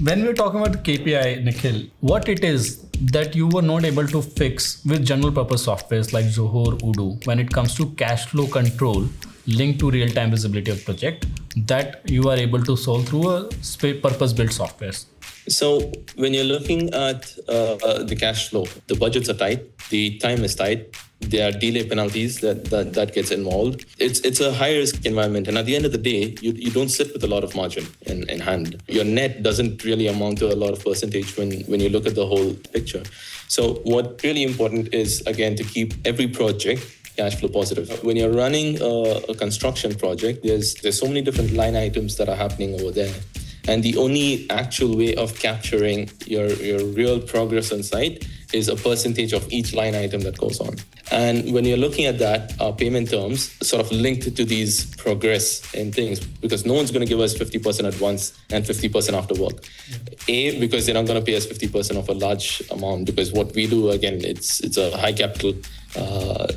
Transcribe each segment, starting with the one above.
when we're talking about the KPI, Nikhil, what it is that you were not able to fix with general purpose softwares like Zoho or Odoo when it comes to cash flow control linked to real-time visibility of project that you are able to solve through a purpose-built softwares? So when you're looking at the cash flow, the budgets are tight, the time is tight, there are delay penalties that gets involved. It's a high risk environment, and at the end of the day, you don't sit with a lot of margin in hand. Your net doesn't really amount to a lot of percentage when you look at the whole picture. So what really important is, again, to keep every project cash flow positive. When you're running a construction project, there's so many different line items that are happening over there. And the only actual way of capturing your real progress on site is a percentage of each line item that goes on. And when you're looking at that, our payment terms sort of linked to these progress in things, because no one's going to give us 50% at once and 50% after work. A, because they're not going to pay us 50% of a large amount, because what we do, again, it's a high capital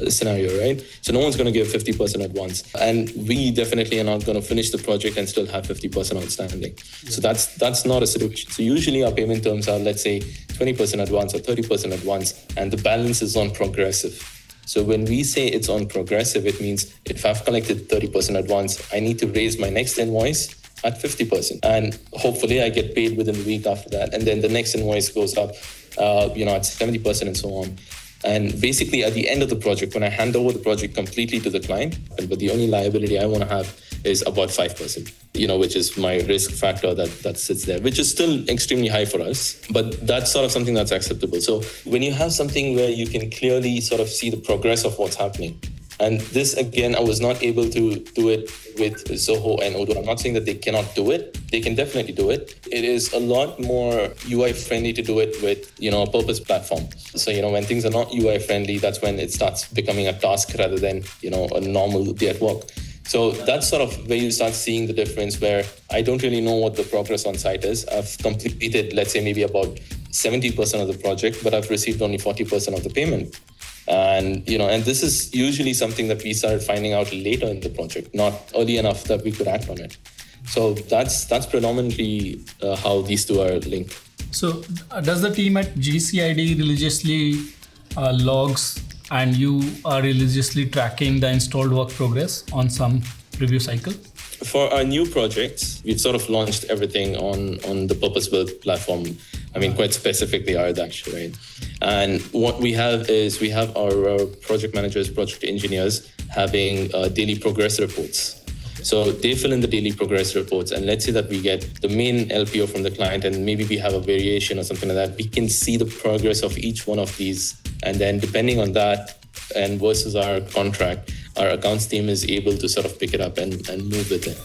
scenario, right? So no one's going to give 50% at once. And we definitely are not going to finish the project and still have 50% outstanding. Yeah. So that's not a situation. So usually our payment terms are, let's say, 20% advance or 30% advance, and the balance is on progressive. So when we say it's on progressive, it means if I've collected 30% advance, I need to raise my next invoice at 50%. And hopefully I get paid within a week after that. And then the next invoice goes up, at 70% and so on. And basically at the end of the project, when I hand over the project completely to the client, but the only liability I want to have is about 5%, which is my risk factor that sits there, which is still extremely high for us, but that's sort of something that's acceptable. So when you have something where you can clearly sort of see the progress of what's happening, and this, again, I was not able to do it with Zoho and Odoo. I'm not saying that they cannot do it. They can definitely do it. It is a lot more UI friendly to do it with, a purpose platform. So, when things are not UI friendly, that's when it starts becoming a task rather than, a normal day at work. So that's sort of where you start seeing the difference, where I don't really know what the progress on site is. I've completed, let's say, maybe about 70% of the project, but I've received only 40% of the payment. And, and this is usually something that we started finding out later in the project, not early enough that we could act on it. So that's predominantly how these two are linked. So does the team at GCID religiously logs, and you are religiously tracking the installed work progress on some review cycle? For our new projects, we've sort of launched everything on the purpose-built platform. Quite specifically RDash, right? And what we have is our project managers, project engineers having daily progress reports. So they fill in the daily progress reports, and let's say that we get the main LPO from the client and maybe we have a variation or something like that. We can see the progress of each one of these. And then depending on that and versus our contract, our accounts team is able to sort of pick it up and move with it.